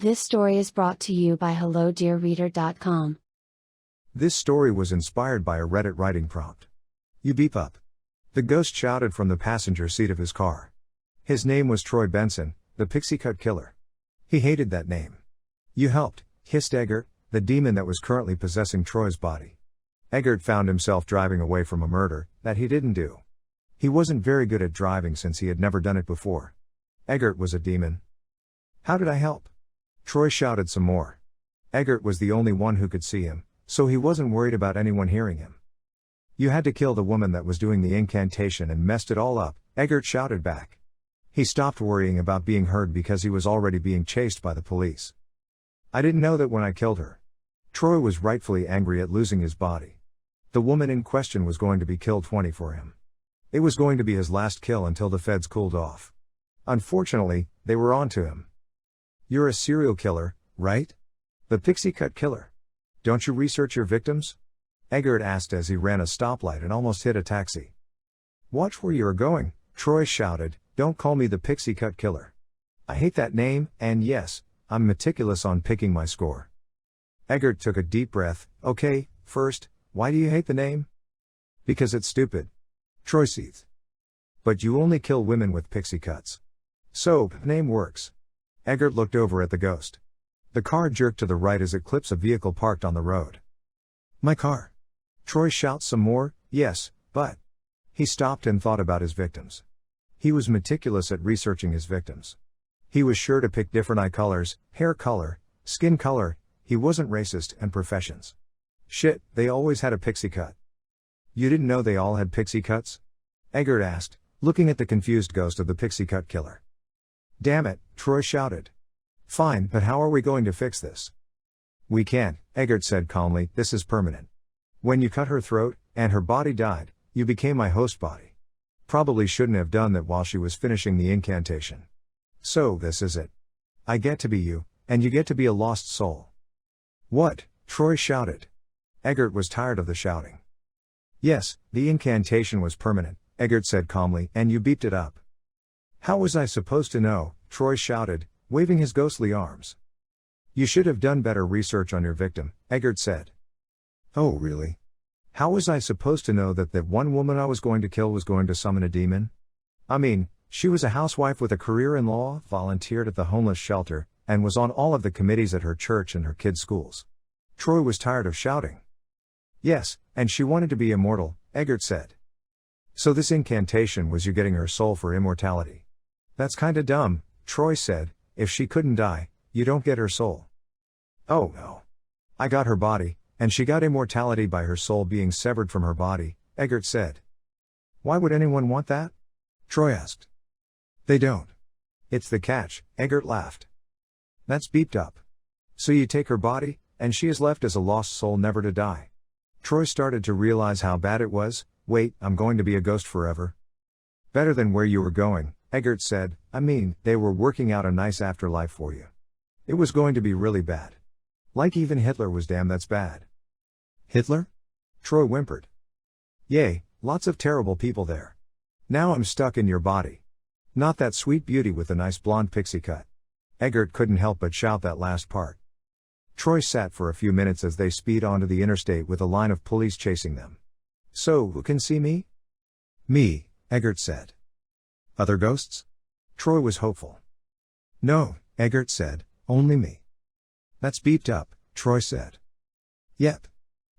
This story is brought to you by HelloDearReader.com. This story was inspired by a Reddit writing prompt. You beep up. The ghost shouted from the passenger seat of his car. His name was Troy Benson, the pixie cut killer. He hated that name. You helped, hissed Eggert, the demon that was currently possessing Troy's body. Eggert found himself driving away from a murder that he didn't do. He wasn't very good at driving since he had never done it before. Eggert was a demon. How did I help? Troy shouted some more. Eggert was the only one who could see him, so he wasn't worried about anyone hearing him. You had to kill the woman that was doing the incantation and messed it all up, Eggert shouted back. He stopped worrying about being heard because he was already being chased by the police. I didn't know that when I killed her. Troy was rightfully angry at losing his body. The woman in question was going to be killed 20 for him. It was going to be his last kill until the feds cooled off. Unfortunately, they were on to him. You're a serial killer, right? The pixie cut killer. Don't you research your victims? Eggert asked as he ran a stoplight and almost hit a taxi. Watch where you are going, Troy shouted, don't call me the pixie cut killer. I hate that name, and yes, I'm meticulous on picking my score. Eggert took a deep breath. Okay, first, why do you hate the name? Because it's stupid. Troy seethed. But you only kill women with pixie cuts. So, name works. Eggert looked over at the ghost. The car jerked to the right as it clips a vehicle parked on the road. My car. Troy shouts some more, yes, but. He stopped and thought about his victims. He was meticulous at researching his victims. He was sure to pick different eye colors, hair color, skin color, he wasn't racist, and professions. Shit, they always had a pixie cut. You didn't know they all had pixie cuts? Eggert asked, looking at the confused ghost of the pixie cut killer. Damn it, Troy shouted. Fine, but how are we going to fix this? We can't, Eggert said calmly, this is permanent. When you cut her throat, and her body died, you became my host body. Probably shouldn't have done that while she was finishing the incantation. So, this is it. I get to be you, and you get to be a lost soul. What? Troy shouted. Eggert was tired of the shouting. Yes, the incantation was permanent, Eggert said calmly, and you beeped it up. How was I supposed to know? Troy shouted, waving his ghostly arms. You should have done better research on your victim, Eggert said. Oh really? How was I supposed to know that one woman I was going to kill was going to summon a demon? I mean, she was a housewife with a career in law, volunteered at the homeless shelter, and was on all of the committees at her church and her kids' schools. Troy was tired of shouting. Yes, and she wanted to be immortal, Eggert said. So this incantation was you getting her soul for immortality. That's kinda dumb, Troy said, if she couldn't die, you don't get her soul. Oh no. I got her body, and she got immortality by her soul being severed from her body, Eggert said. Why would anyone want that? Troy asked. They don't. It's the catch, Eggert laughed. That's beeped up. So you take her body, and she is left as a lost soul never to die. Troy started to realize how bad it was. Wait, I'm going to be a ghost forever? Better than where you were going, Eggert said. I mean, they were working out a nice afterlife for you. It was going to be really bad. Like even Hitler was. Damn, that's bad. Hitler? Troy whimpered. Yay, lots of terrible people there. Now I'm stuck in your body. Not that sweet beauty with the nice blonde pixie cut. Eggert couldn't help but shout that last part. Troy sat for a few minutes as they speed onto the interstate with a line of police chasing them. So, who can see me? Me, Eggert said. Other ghosts? Troy was hopeful. No, Eggert said, only me. That's beeped up, Troy said. Yep.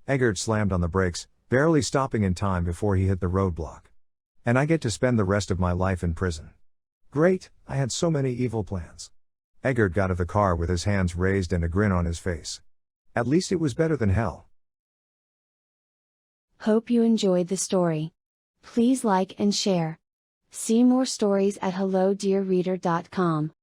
Eggert slammed on the brakes, barely stopping in time before he hit the roadblock. And I get to spend the rest of my life in prison. Great, I had so many evil plans. Eggert got out of the car with his hands raised and a grin on his face. At least it was better than hell. Hope you enjoyed the story. Please like and share. See more stories at HelloDearReader.com.